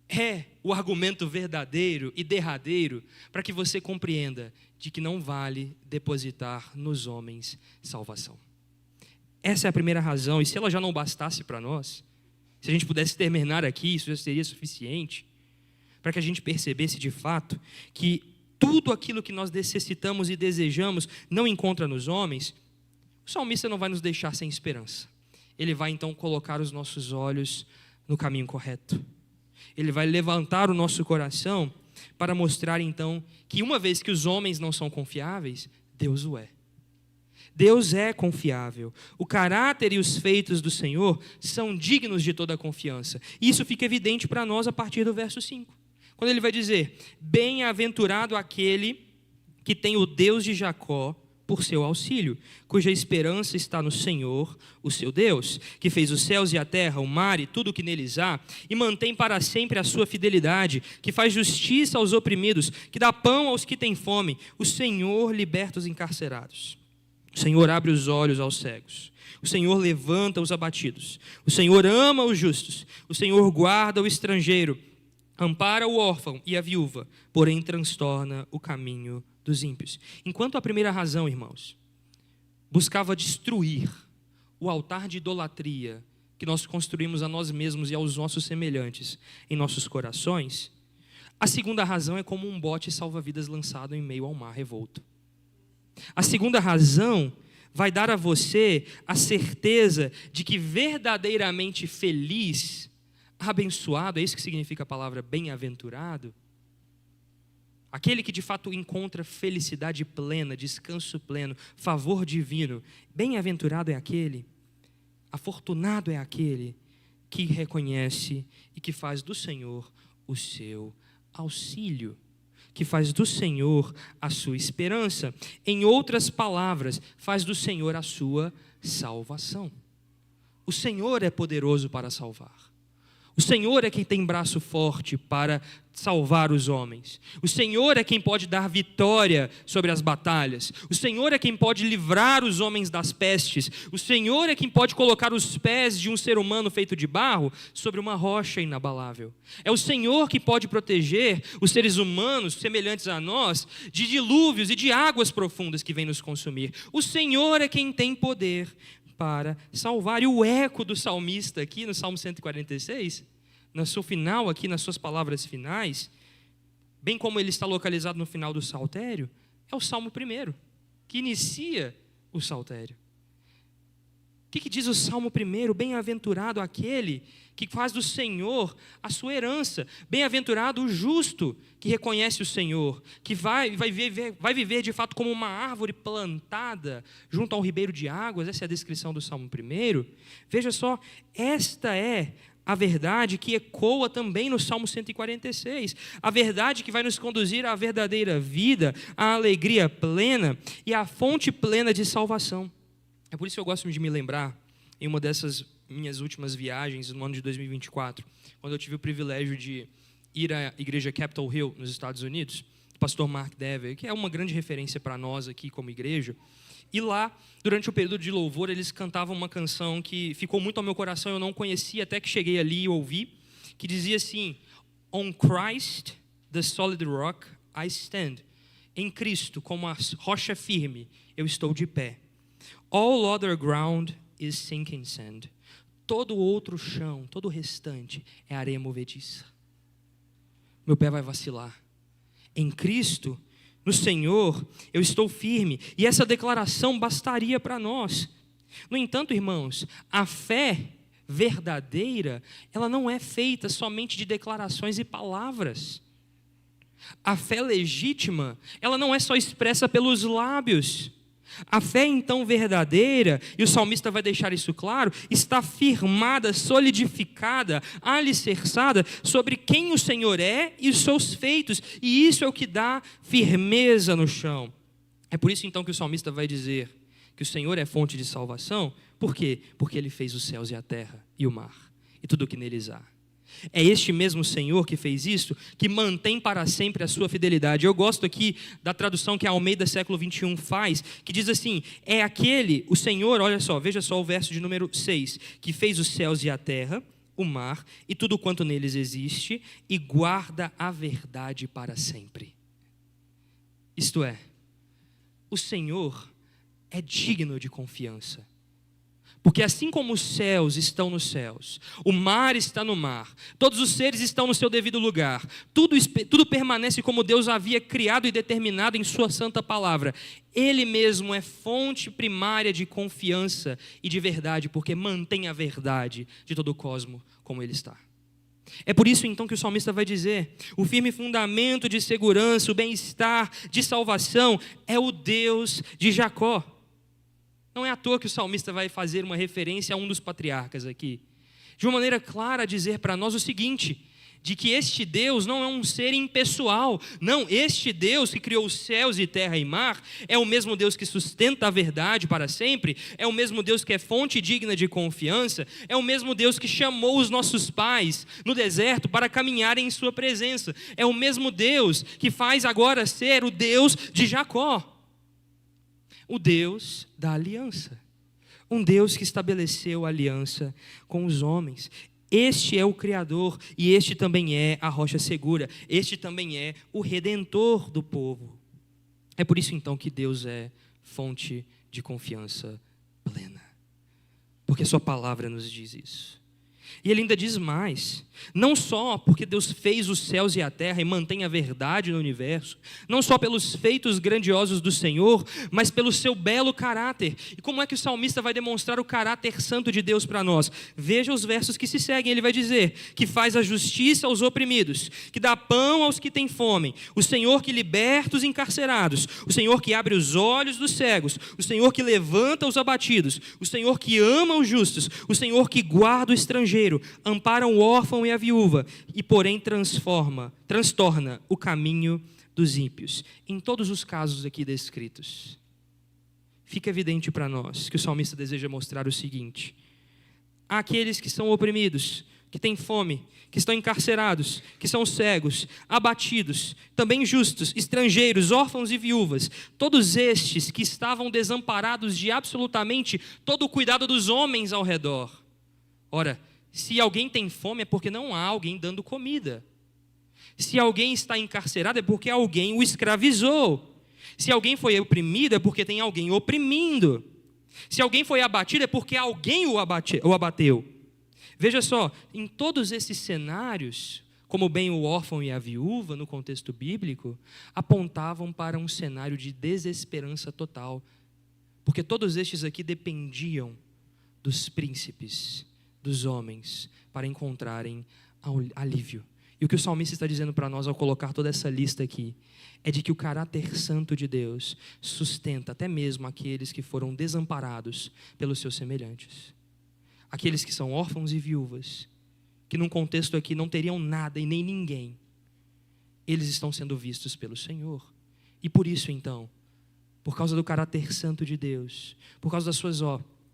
é o argumento verdadeiro e derradeiro para que você compreenda de que não vale depositar nos homens salvação. Essa é a primeira razão, e se ela já não bastasse para nós, se a gente pudesse terminar aqui, isso já seria suficiente para que a gente percebesse de fato que tudo aquilo que nós necessitamos e desejamos não encontra nos homens. O salmista não vai nos deixar sem esperança. Ele vai então colocar os nossos olhos no caminho correto. Ele vai levantar o nosso coração para mostrar então que uma vez que os homens não são confiáveis, Deus o é. Deus é confiável. O caráter e os feitos do Senhor são dignos de toda a confiança. Isso fica evidente para nós a partir do verso 5. Quando ele vai dizer, bem-aventurado aquele que tem o Deus de Jacó por seu auxílio, cuja esperança está no Senhor, o seu Deus, que fez os céus e a terra, o mar e tudo o que neles há, e mantém para sempre a sua fidelidade, que faz justiça aos oprimidos, que dá pão aos que têm fome. O Senhor liberta os encarcerados. O Senhor abre os olhos aos cegos. O Senhor levanta os abatidos. O Senhor ama os justos. O Senhor guarda o estrangeiro. Ampara o órfão e a viúva, porém transtorna o caminho dos ímpios. Enquanto a primeira razão, irmãos, buscava destruir o altar de idolatria que nós construímos a nós mesmos e aos nossos semelhantes em nossos corações, a segunda razão é como um bote salva-vidas lançado em meio ao mar revolto. A segunda razão vai dar a você a certeza de que verdadeiramente feliz, abençoado, é isso que significa a palavra bem-aventurado, aquele que de fato encontra felicidade plena, descanso pleno, favor divino, bem-aventurado é aquele, afortunado é aquele que reconhece e que faz do Senhor o seu auxílio, que faz do Senhor a sua esperança. Em outras palavras, faz do Senhor a sua salvação. O Senhor é poderoso para salvar. O Senhor é quem tem braço forte para salvar os homens. O Senhor é quem pode dar vitória sobre as batalhas. O Senhor é quem pode livrar os homens das pestes. O Senhor é quem pode colocar os pés de um ser humano feito de barro sobre uma rocha inabalável. É o Senhor que pode proteger os seres humanos semelhantes a nós de dilúvios e de águas profundas que vêm nos consumir. O Senhor é quem tem poder para salvar. E o eco do salmista aqui no Salmo 146, no seu final aqui, nas suas palavras finais, bem como ele está localizado no final do saltério, é o Salmo 1, que inicia o saltério. O que diz o Salmo 1? Bem-aventurado aquele que faz do Senhor a sua herança. Bem-aventurado o justo que reconhece o Senhor, que vai viver de fato como uma árvore plantada junto ao ribeiro de águas. Essa é a descrição do Salmo 1. Veja só, esta é a verdade que ecoa também no Salmo 146. A verdade que vai nos conduzir à verdadeira vida, à alegria plena e à fonte plena de salvação. É por isso que eu gosto de me lembrar, em uma dessas minhas últimas viagens, no ano de 2024, quando eu tive o privilégio de ir à igreja Capitol Hill, nos Estados Unidos, o pastor Mark Dever, que é uma grande referência para nós aqui como igreja. E lá, durante o período de louvor, eles cantavam uma canção que ficou muito ao meu coração, eu não conhecia até que cheguei ali e ouvi, que dizia assim: On Christ, the solid rock, I stand. Em Cristo, como a rocha firme, eu estou de pé. All other ground is sinking sand. Todo outro chão, todo o restante é areia movediça. Meu pé vai vacilar. Em Cristo, no Senhor, eu estou firme. E essa declaração bastaria para nós. No entanto, irmãos, a fé verdadeira, ela não é feita somente de declarações e palavras. A fé legítima, ela não é só expressa pelos lábios. A fé então verdadeira, e o salmista vai deixar isso claro, está firmada, solidificada, alicerçada sobre quem o Senhor é e os seus feitos, e isso é o que dá firmeza no chão. É por isso então que o salmista vai dizer que o Senhor é fonte de salvação. Por quê? Porque Ele fez os céus e a terra e o mar e tudo o que neles há. É este mesmo Senhor que fez isso, que mantém para sempre a sua fidelidade. Eu gosto aqui da tradução que a Almeida século 21 faz, que diz assim: é aquele, o Senhor, olha só, veja só o verso de número 6, que fez os céus e a terra, o mar e tudo quanto neles existe, e guarda a verdade para sempre. Isto é, o Senhor é digno de confiança. Porque assim como os céus estão nos céus, o mar está no mar, todos os seres estão no seu devido lugar, tudo permanece como Deus havia criado e determinado em sua santa palavra. Ele mesmo é fonte primária de confiança e de verdade, porque mantém a verdade de todo o cosmos como ele está. É por isso então que o salmista vai dizer: o firme fundamento de segurança, o bem-estar, de salvação é o Deus de Jacó. Não é à toa que o salmista vai fazer uma referência a um dos patriarcas aqui, de uma maneira clara dizer para nós o seguinte: de que este Deus não é um ser impessoal. Não, este Deus que criou os céus e terra e mar é o mesmo Deus que sustenta a verdade para sempre, é o mesmo Deus que é fonte digna de confiança, é o mesmo Deus que chamou os nossos pais no deserto para caminharem em sua presença, é o mesmo Deus que faz agora ser o Deus de Jacó, o Deus da aliança, um Deus que estabeleceu aliança com os homens. Este é o Criador e este também é a rocha segura, este também é o Redentor do povo. É por isso então que Deus é fonte de confiança plena, porque sua palavra nos diz isso. E ele ainda diz mais: não só porque Deus fez os céus e a terra e mantém a verdade no universo, não só pelos feitos grandiosos do Senhor, mas pelo seu belo caráter. E como é que o salmista vai demonstrar o caráter santo de Deus para nós? Veja os versos que se seguem. Ele vai dizer que faz a justiça aos oprimidos, que dá pão aos que têm fome, o Senhor que liberta os encarcerados, o Senhor que abre os olhos dos cegos, o Senhor que levanta os abatidos, o Senhor que ama os justos, o Senhor que guarda o estrangeiro, ampara o órfão e a viúva, e porém transtorna o caminho dos ímpios. Em todos os casos aqui descritos, fica evidente para nós que o salmista deseja mostrar o seguinte: há aqueles que são oprimidos, que têm fome, que estão encarcerados, que são cegos, abatidos, também justos, estrangeiros, órfãos e viúvas, todos estes que estavam desamparados de absolutamente todo o cuidado dos homens ao redor. Ora, se alguém tem fome é porque não há alguém dando comida. Se alguém está encarcerado é porque alguém o escravizou. Se alguém foi oprimido é porque tem alguém oprimindo. Se alguém foi abatido é porque alguém o abateu. Veja só, em todos esses cenários, como bem o órfão e a viúva, no contexto bíblico, apontavam para um cenário de desesperança total. Porque todos estes aqui dependiam dos príncipes, dos homens, para encontrarem alívio. E o que o salmista está dizendo para nós ao colocar toda essa lista aqui, é de que o caráter santo de Deus sustenta até mesmo aqueles que foram desamparados pelos seus semelhantes. Aqueles que são órfãos e viúvas, que num contexto aqui não teriam nada e nem ninguém, eles estão sendo vistos pelo Senhor. E por isso então, por causa do caráter santo de Deus, por causa das suas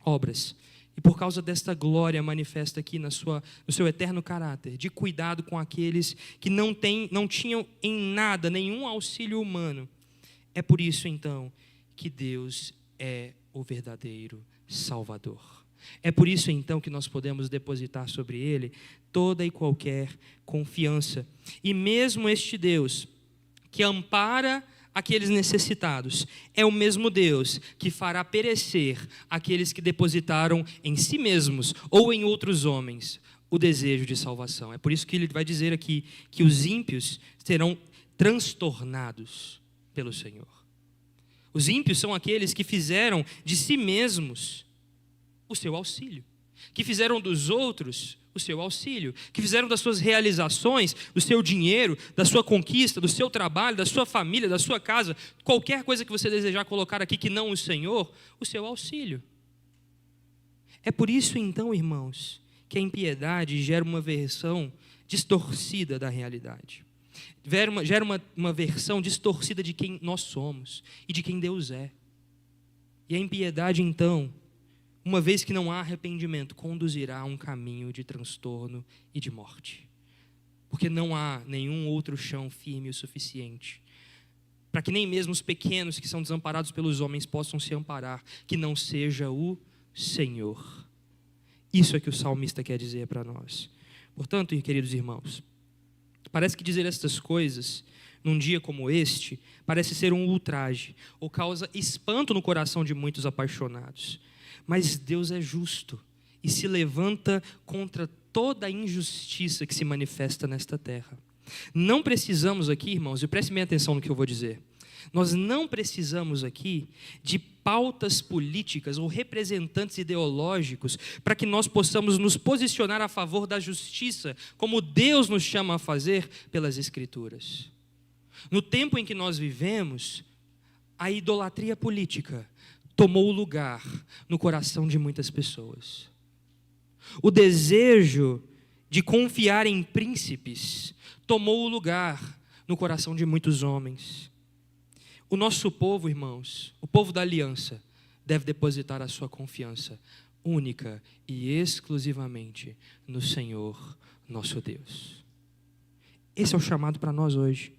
obras, e por causa desta glória manifesta aqui no seu eterno caráter, de cuidado com aqueles que não tinham em nada nenhum auxílio humano, é por isso então que Deus é o verdadeiro Salvador. É por isso então que nós podemos depositar sobre Ele toda e qualquer confiança. E mesmo este Deus que ampara aqueles necessitados, é o mesmo Deus que fará perecer aqueles que depositaram em si mesmos ou em outros homens o desejo de salvação. É por isso que ele vai dizer aqui que os ímpios serão transtornados pelo Senhor. Os ímpios são aqueles que fizeram de si mesmos o seu auxílio, que fizeram dos outros o seu auxílio, que fizeram das suas realizações, do seu dinheiro, da sua conquista, do seu trabalho, da sua família, da sua casa, qualquer coisa que você desejar colocar aqui que não o Senhor, o seu auxílio. É por isso então, irmãos, que a impiedade gera uma versão distorcida da realidade. Gera uma versão distorcida de quem nós somos e de quem Deus é. E a impiedade então, uma vez que não há arrependimento, conduzirá a um caminho de transtorno e de morte. Porque não há nenhum outro chão firme o suficiente para que nem mesmo os pequenos que são desamparados pelos homens possam se amparar, que não seja o Senhor. Isso é que o salmista quer dizer para nós. Portanto, queridos irmãos, parece que dizer estas coisas num dia como este parece ser um ultraje ou causa espanto no coração de muitos apaixonados. Mas Deus é justo e se levanta contra toda a injustiça que se manifesta nesta terra. Não precisamos aqui, irmãos, e prestem bem atenção no que eu vou dizer, nós não precisamos aqui de pautas políticas ou representantes ideológicos para que nós possamos nos posicionar a favor da justiça, como Deus nos chama a fazer pelas Escrituras. No tempo em que nós vivemos, a idolatria política tomou lugar no coração de muitas pessoas. O desejo de confiar em príncipes tomou lugar no coração de muitos homens. O nosso povo, irmãos, o povo da aliança, deve depositar a sua confiança única e exclusivamente no Senhor nosso Deus. Esse é o chamado para nós hoje.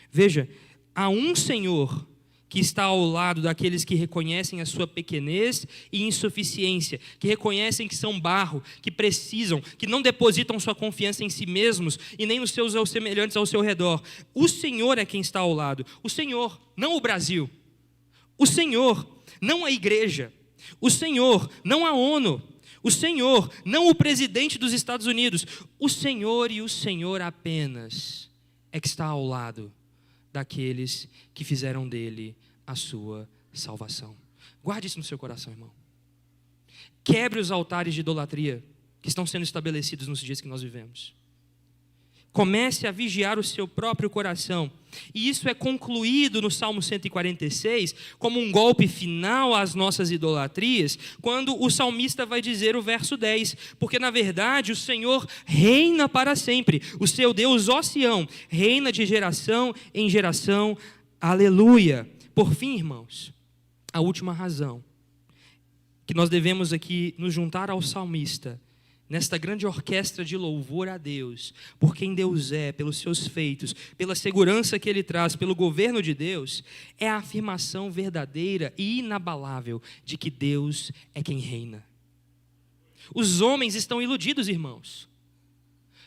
Veja, há um Senhor que está ao lado daqueles que reconhecem a sua pequenez e insuficiência, que reconhecem que são barro, que precisam, que não depositam sua confiança em si mesmos e nem nos seus semelhantes ao seu redor. O Senhor é quem está ao lado. O Senhor, não o Brasil. O Senhor, não a igreja. O Senhor, não a ONU. O Senhor, não o presidente dos Estados Unidos. O Senhor e o Senhor apenas é que está ao lado daqueles que fizeram dele a sua salvação. Guarde isso no seu coração, irmão. Quebre os altares de idolatria que estão sendo estabelecidos nos dias que nós vivemos. Comece a vigiar o seu próprio coração. E isso é concluído no Salmo 146 como um golpe final às nossas idolatrias, quando o salmista vai dizer o verso 10, porque na verdade o Senhor reina para sempre, o seu Deus, ó Sião, reina de geração em geração, aleluia. Por fim, irmãos, a última razão que nós devemos aqui nos juntar ao salmista, nesta grande orquestra de louvor a Deus, por quem Deus é, pelos seus feitos, pela segurança que Ele traz, pelo governo de Deus, é a afirmação verdadeira e inabalável de que Deus é quem reina. Os homens estão iludidos, irmãos.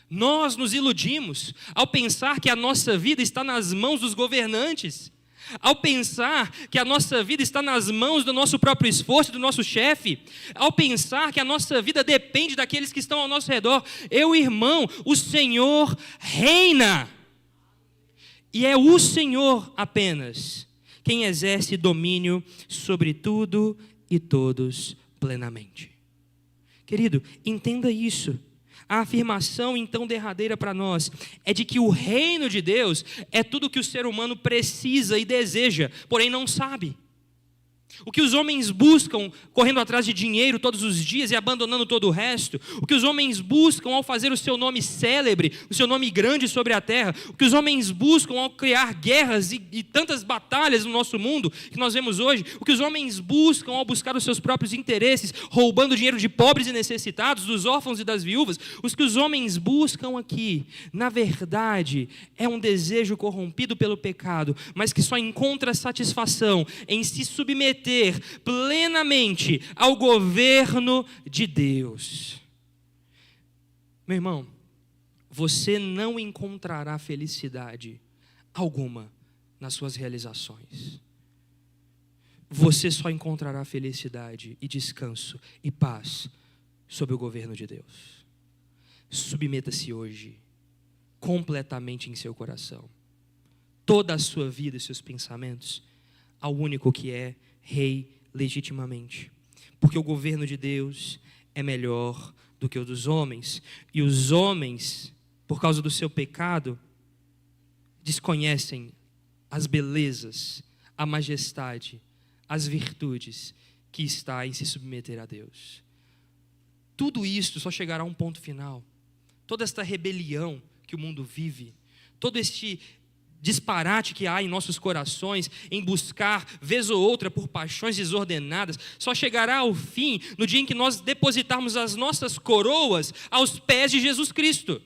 Nós nos iludimos ao pensar que a nossa vida está nas mãos dos governantes, ao pensar que a nossa vida está nas mãos do nosso próprio esforço, do nosso chefe, ao pensar que a nossa vida depende daqueles que estão ao nosso redor. Irmão, o Senhor reina. E é o Senhor apenas quem exerce domínio sobre tudo e todos plenamente. Querido, entenda isso. A afirmação então derradeira para nós é de que o reino de Deus é tudo que o ser humano precisa e deseja, porém não sabe. O que os homens buscam correndo atrás de dinheiro todos os dias e abandonando todo o resto, o que os homens buscam ao fazer o seu nome célebre, o seu nome grande sobre a terra, o que os homens buscam ao criar guerras e tantas batalhas no nosso mundo que nós vemos hoje, o que os homens buscam ao buscar os seus próprios interesses, roubando dinheiro de pobres e necessitados, dos órfãos e das viúvas, os que os homens buscam aqui, na verdade, é um desejo corrompido pelo pecado, mas que só encontra satisfação em se submeter plenamente ao governo de Deus. Meu irmão, você não encontrará felicidade alguma nas suas realizações. Você só encontrará felicidade e descanso e paz sob o governo de Deus. Submeta-se hoje completamente em seu coração, toda a sua vida e seus pensamentos ao único que é Rei legitimamente, porque o governo de Deus é melhor do que o dos homens, e os homens, por causa do seu pecado, desconhecem as belezas, a majestade, as virtudes que está em se submeter a Deus. Tudo isso só chegará a um ponto final. Toda esta rebelião que o mundo vive, todo este disparate que há em nossos corações, em buscar, vez ou outra, por paixões desordenadas, só chegará ao fim no dia em que nós depositarmos as nossas coroas aos pés de Jesus Cristo.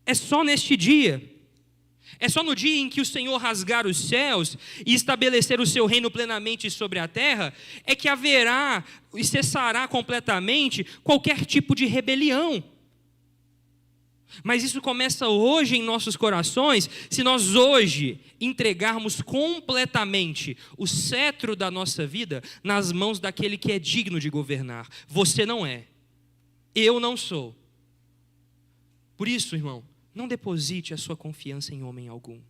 É só neste dia, é só no dia em que o Senhor rasgar os céus e estabelecer o seu reino plenamente sobre a terra, é que haverá e cessará completamente qualquer tipo de rebelião. Mas isso começa hoje em nossos corações, se nós hoje entregarmos completamente o cetro da nossa vida nas mãos daquele que é digno de governar. Você não é, eu não sou. Por isso, irmão, não deposite a sua confiança em homem algum.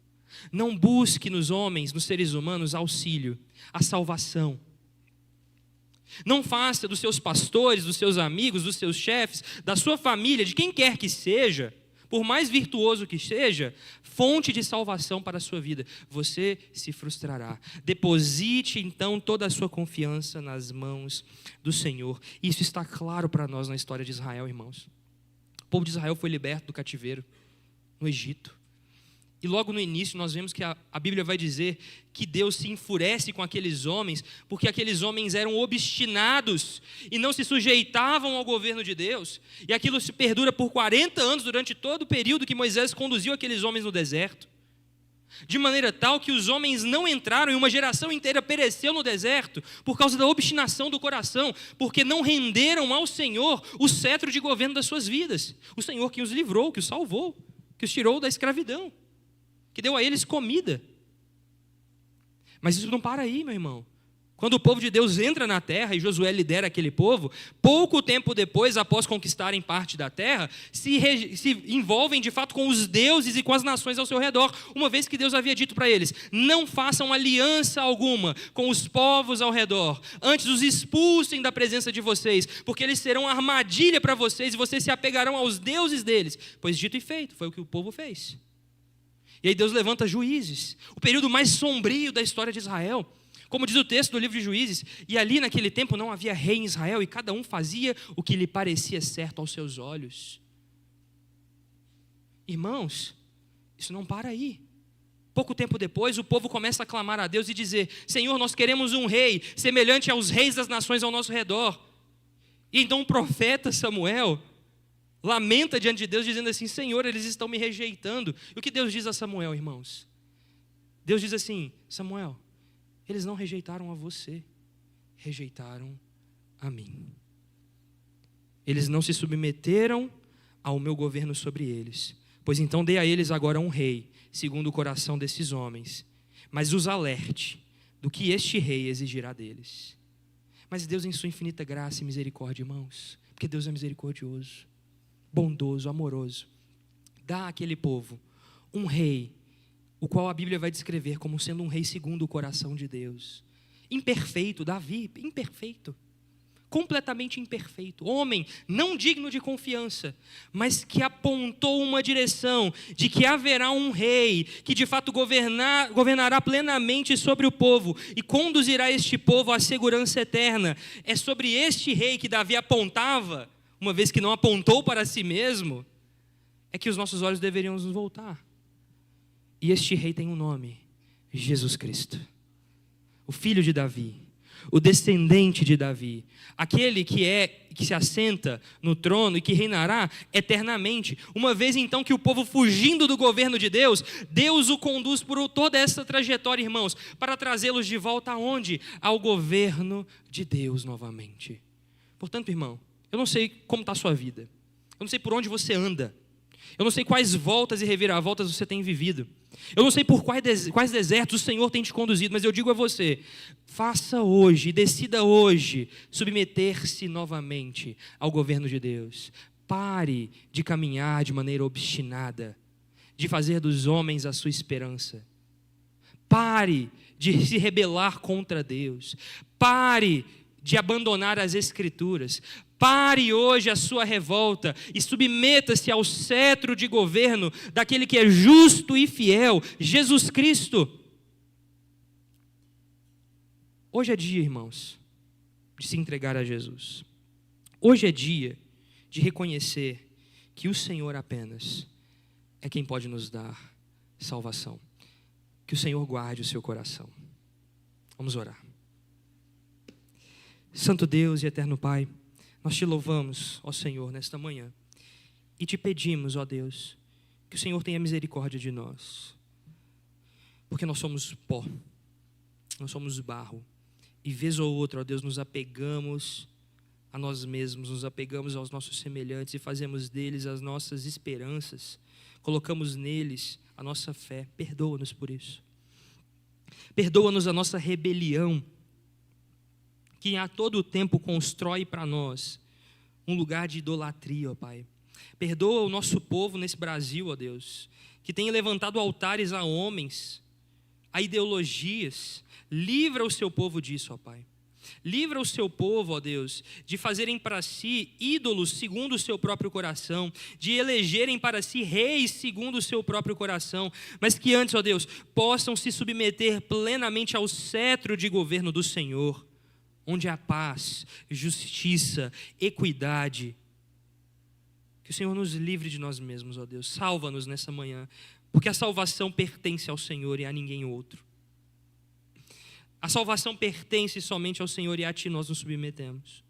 Não busque nos homens, nos seres humanos, auxílio, a salvação. Não faça dos seus pastores, dos seus amigos, dos seus chefes, da sua família, de quem quer que seja, por mais virtuoso que seja, fonte de salvação para a sua vida. Você se frustrará. Deposite então toda a sua confiança nas mãos do Senhor. Isso está claro para nós na história de Israel, irmãos. O povo de Israel foi liberto do cativeiro no Egito. E logo no início nós vemos que a Bíblia vai dizer que Deus se enfurece com aqueles homens, porque aqueles homens eram obstinados e não se sujeitavam ao governo de Deus. E aquilo se perdura por 40 anos, durante todo o período que Moisés conduziu aqueles homens no deserto. De maneira tal que os homens não entraram e uma geração inteira pereceu no deserto por causa da obstinação do coração, porque não renderam ao Senhor o cetro de governo das suas vidas. O Senhor que os livrou, que os salvou, que os tirou da escravidão, que deu a eles comida. Mas isso não para aí, meu irmão. Quando o povo de Deus entra na terra e Josué lidera aquele povo, pouco tempo depois, após conquistarem parte da terra, se envolvem de fato com os deuses e com as nações ao seu redor, uma vez que Deus havia dito para eles: não façam aliança alguma com os povos ao redor, antes os expulsem da presença de vocês, porque eles serão armadilha para vocês e vocês se apegarão aos deuses deles. Pois dito e feito, foi o que o povo fez. E aí Deus levanta juízes, o período mais sombrio da história de Israel. Como diz o texto do livro de Juízes, e ali naquele tempo não havia rei em Israel, e cada um fazia o que lhe parecia certo aos seus olhos. Irmãos, isso não para aí. Pouco tempo depois, o povo começa a clamar a Deus e dizer: Senhor, nós queremos um rei semelhante aos reis das nações ao nosso redor. E então o profeta Samuel lamenta diante de Deus, dizendo assim: Senhor, eles estão me rejeitando. E o que Deus diz a Samuel, irmãos? Deus diz assim: Samuel, eles não rejeitaram a você, rejeitaram a mim. Eles não se submeteram ao meu governo sobre eles. Pois então dei a eles agora um rei, segundo o coração desses homens. Mas os alerte do que este rei exigirá deles. Mas Deus, em sua infinita graça e misericórdia, irmãos, porque Deus é misericordioso, bondoso, amoroso, dá àquele povo um rei, o qual a Bíblia vai descrever como sendo um rei segundo o coração de Deus. imperfeito, Davi, imperfeito, completamente imperfeito, homem não digno de confiança, mas que apontou uma direção de que haverá um rei que de fato governará plenamente sobre o povo e conduzirá este povo à segurança eterna. É sobre este rei que Davi apontava, uma vez que não apontou para si mesmo, é que os nossos olhos deveriam nos voltar. E este rei tem um nome: Jesus Cristo, o filho de Davi, o descendente de Davi, aquele que se assenta no trono e que reinará eternamente. Uma vez então que o povo fugindo do governo de Deus, Deus o conduz por toda essa trajetória, irmãos, para trazê-los de volta aonde? Ao governo de Deus novamente. Portanto, irmão, eu não sei como está a sua vida, eu não sei por onde você anda, eu não sei quais voltas e reviravoltas você tem vivido, eu não sei por quais desertos o Senhor tem te conduzido, mas eu digo a você: faça hoje, decida hoje submeter-se novamente ao governo de Deus. Pare de caminhar de maneira obstinada, de fazer dos homens a sua esperança. Pare de se rebelar contra Deus. Pare de abandonar as Escrituras. Pare hoje a sua revolta e submeta-se ao cetro de governo daquele que é justo e fiel, Jesus Cristo. Hoje é dia, irmãos, de se entregar a Jesus. Hoje é dia de reconhecer que o Senhor apenas é quem pode nos dar salvação. Que o Senhor guarde o seu coração. Vamos orar. Santo Deus e eterno Pai, nós te louvamos, ó Senhor, nesta manhã, e te pedimos, ó Deus, que o Senhor tenha misericórdia de nós, porque nós somos pó, nós somos barro, e vez ou outra, ó Deus, nos apegamos a nós mesmos, nos apegamos aos nossos semelhantes e fazemos deles as nossas esperanças, colocamos neles a nossa fé. Perdoa-nos por isso, perdoa-nos a nossa rebelião, que a todo tempo constrói para nós um lugar de idolatria, ó Pai. Perdoa o nosso povo nesse Brasil, ó Deus, que tem levantado altares a homens, a ideologias. Livra o seu povo disso, ó Pai. Livra o seu povo, ó Deus, de fazerem para si ídolos segundo o seu próprio coração, de elegerem para si reis segundo o seu próprio coração, mas que antes, ó Deus, possam se submeter plenamente ao cetro de governo do Senhor, onde há paz, justiça, equidade. Que o Senhor nos livre de nós mesmos, ó Deus. Salva-nos nessa manhã, porque a salvação pertence ao Senhor e a ninguém outro. A salvação pertence somente ao Senhor e a Ti nós nos submetemos.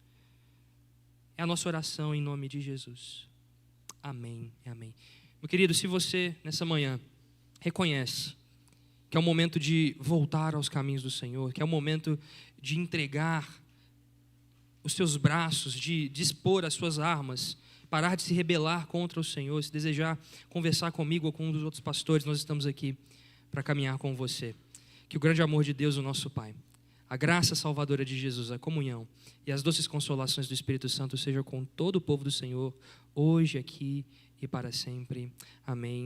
É a nossa oração em nome de Jesus. Amém, amém. Meu querido, se você nessa manhã reconhece que é o momento de voltar aos caminhos do Senhor, que é o momento de entregar os seus braços, de dispor as suas armas, parar de se rebelar contra o Senhor, se desejar conversar comigo ou com um dos outros pastores, nós estamos aqui para caminhar com você. Que o grande amor de Deus, o nosso Pai, a graça salvadora de Jesus, a comunhão e as doces consolações do Espírito Santo sejam com todo o povo do Senhor, hoje, aqui e para sempre. Amém.